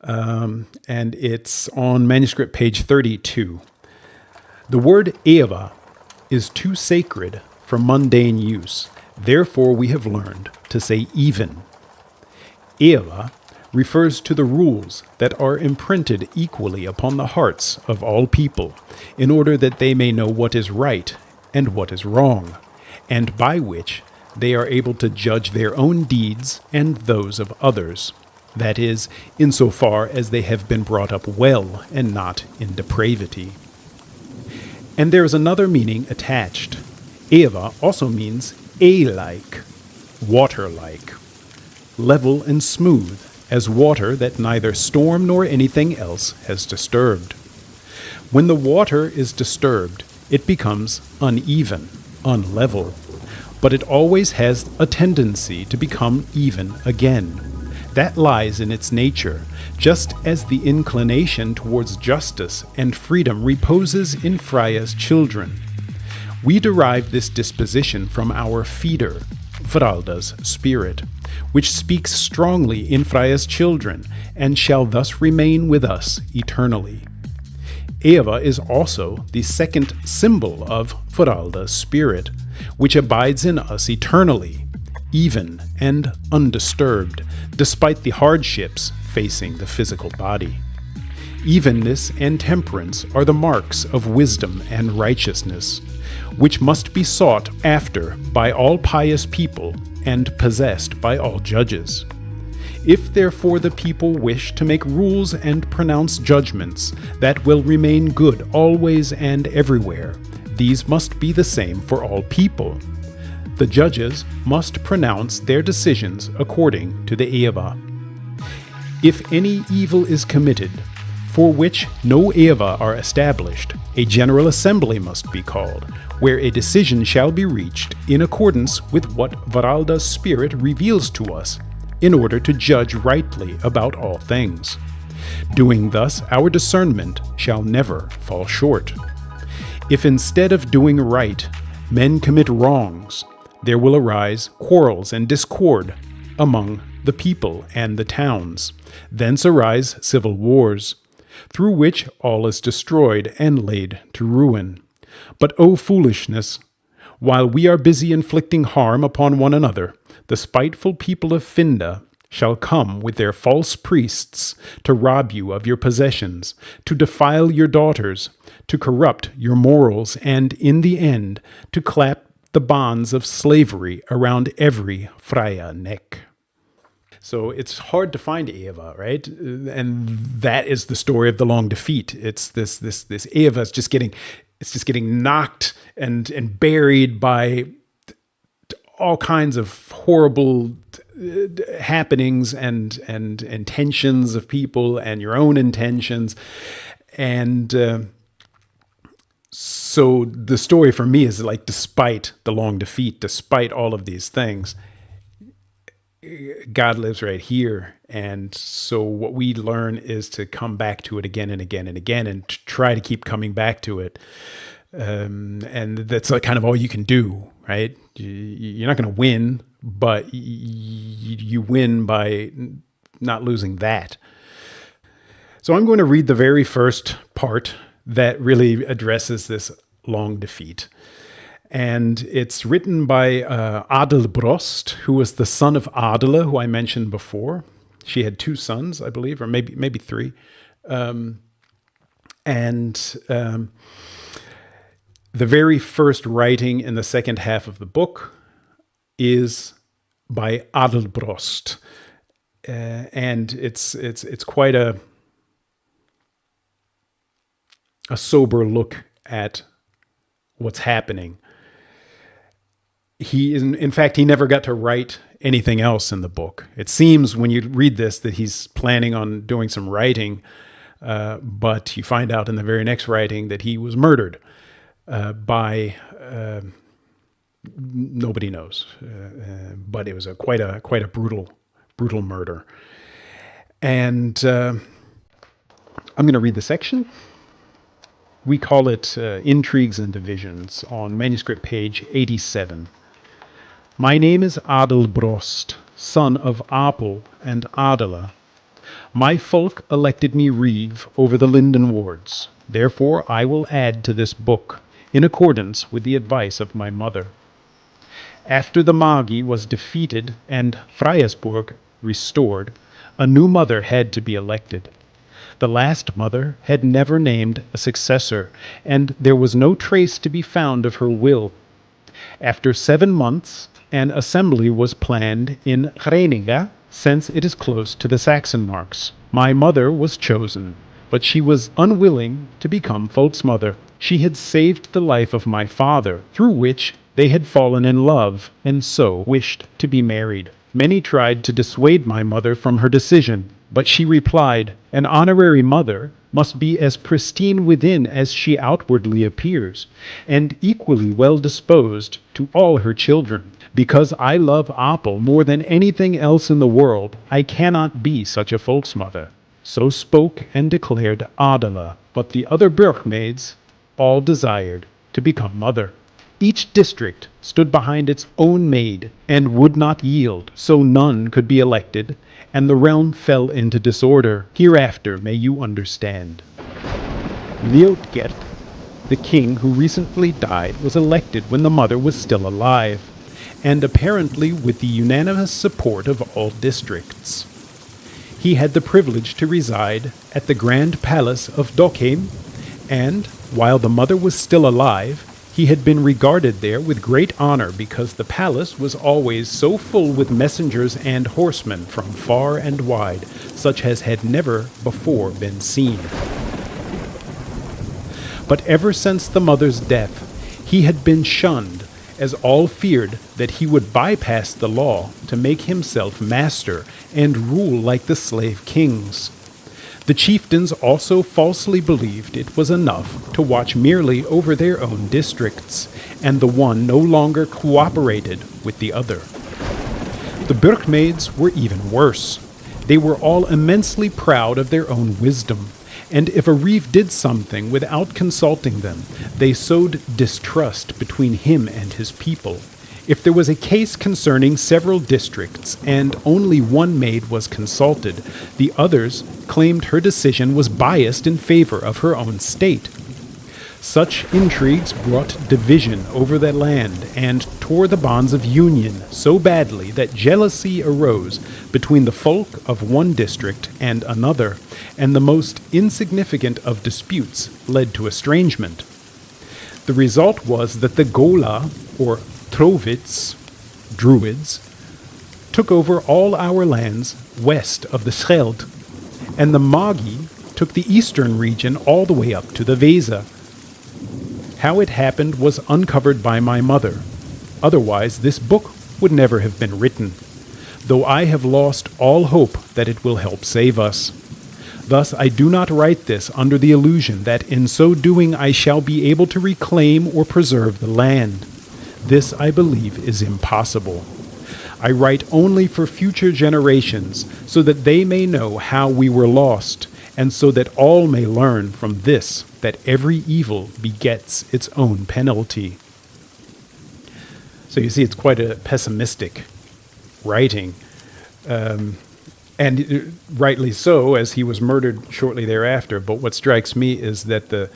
and it's on manuscript page 32. The word Eawa is too sacred for mundane use. Therefore, we have learned to say even. Eawa refers to the rules that are imprinted equally upon the hearts of all people, in order that they may know what is right and what is wrong, and by which they are able to judge their own deeds and those of others. That is, insofar as they have been brought up well and not in depravity. And there is another meaning attached. Eawa also means A-like, water-like, level and smooth, as water that neither storm nor anything else has disturbed. When the water is disturbed, it becomes uneven, unlevel, but it always has a tendency to become even again. That lies in its nature, just as the inclination towards justice and freedom reposes in Freya's children. We derive this disposition from our feeder, Varalda's spirit, which speaks strongly in Freya's children, and shall thus remain with us eternally. Eawa is also the second symbol of Varalda's spirit, which abides in us eternally, even and undisturbed, despite the hardships facing the physical body. Evenness and temperance are the marks of wisdom and righteousness, which must be sought after by all pious people and possessed by all judges. If therefore the people wish to make rules and pronounce judgments that will remain good always and everywhere, these must be the same for all people. The judges must pronounce their decisions according to the Eawa. If any evil is committed, for which no Eawa are established, a general assembly must be called, where a decision shall be reached in accordance with what Varalda's spirit reveals to us, in order to judge rightly about all things. Doing thus, our discernment shall never fall short. If instead of doing right, men commit wrongs, there will arise quarrels and discord among the people and the towns. Thence arise civil wars, through which all is destroyed and laid to ruin. But O foolishness! While we are busy inflicting harm upon one another, the spiteful people of Finda shall come with their false priests to rob you of your possessions, to defile your daughters, to corrupt your morals, and in the end to clap the bonds of slavery around every Freya neck. So it's hard to find Eawa, right? And that is the story of the long defeat. It's this Eawa is just getting knocked and buried by all kinds of horrible happenings and intentions of people and your own intentions. And so the story for me is like, despite the long defeat, despite all of these things, God lives right here. And so what we learn is to come back to it again and again and again, and to try to keep coming back to it. And that's like kind of all you can do, right? You're not going to win, but you win by not losing that. So I'm going to read the very first part that really addresses this long defeat. And it's written by Adelbrost, who was the son of Adela, who I mentioned before. She had two sons, I believe, or maybe three. The very first writing in the second half of the book is by Adelbrost, and it's quite a sober look at what's happening. In fact, he never got to write anything else in the book. It seems when you read this that he's planning on doing some writing, but you find out in the very next writing that he was murdered by nobody knows, but it was quite a brutal murder. And I'm going to read the section. We call it Intrigues and Divisions on manuscript page 87. My name is Adelbrost, son of Apel and Adela. My folk elected me reeve over the linden wards. Therefore I will add to this book, in accordance with the advice of my mother. After the Magi was defeated and Freiesburg restored, a new mother had to be elected. The last mother had never named a successor, and there was no trace to be found of her will. After 7 months, an assembly was planned in Groningen, since it is close to the Saxon marks. My mother was chosen, but she was unwilling to become Volksmother. She had saved the life of my father, through which they had fallen in love, and so wished to be married. Many tried to dissuade my mother from her decision, but she replied, "An honorary mother must be as pristine within as she outwardly appears, and equally well disposed to all her children. Because I love Apel more than anything else in the world, I cannot be such a Volksmother." So spoke and declared Adela, but the other Burgmaids all desired to become mother. Each district stood behind its own maid, and would not yield, so none could be elected, and the realm fell into disorder. Hereafter may you understand. Liutgert, the king who recently died, was elected when the mother was still alive, and apparently with the unanimous support of all districts. He had the privilege to reside at the Grand Palace of Dokheim, and, while the mother was still alive, he had been regarded there with great honor because the palace was always so full with messengers and horsemen from far and wide, such as had never before been seen. But ever since the mother's death, he had been shunned, as all feared that he would bypass the law to make himself master and rule like the slave kings. The chieftains also falsely believed it was enough to watch merely over their own districts, and the one no longer cooperated with the other. The Burgmaids were even worse. They were all immensely proud of their own wisdom, and if a reeve did something without consulting them, they sowed distrust between him and his people. If there was a case concerning several districts and only one maid was consulted, the others claimed her decision was biased in favor of her own state. Such intrigues brought division over the land and tore the bonds of union so badly that jealousy arose between the folk of one district and another, and the most insignificant of disputes led to estrangement. The result was that the Gola, or Trovits, Druids, took over all our lands west of the Scheldt, and the Magi took the eastern region all the way up to the Weser. How it happened was uncovered by my mother. Otherwise, this book would never have been written, though I have lost all hope that it will help save us. Thus, I do not write this under the illusion that in so doing I shall be able to reclaim or preserve the land. This, I believe, is impossible. I write only for future generations, so that they may know how we were lost, and so that all may learn from this that every evil begets its own penalty. So you see, it's quite a pessimistic writing, and rightly so, as he was murdered shortly thereafter. But what strikes me is that the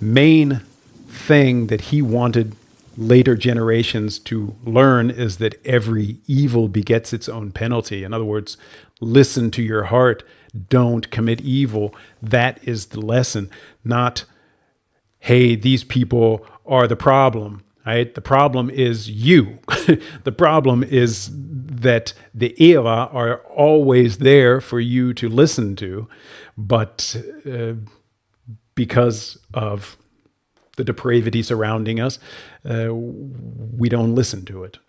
main thing that he wanted later generations to learn is that every evil begets its own penalty. In other words, listen to your heart, don't commit evil. That is the lesson, not, hey, these people are the problem. Right? The problem is you. The problem is that the Eawa are always there for you to listen to, but because of the depravity surrounding us, we don't listen to it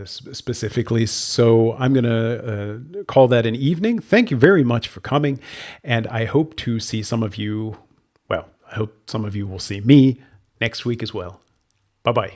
specifically. So I'm going to call that an evening. Thank you very much for coming, and I hope to see some of you, well, I hope some of you will see me next week as well. Bye-bye.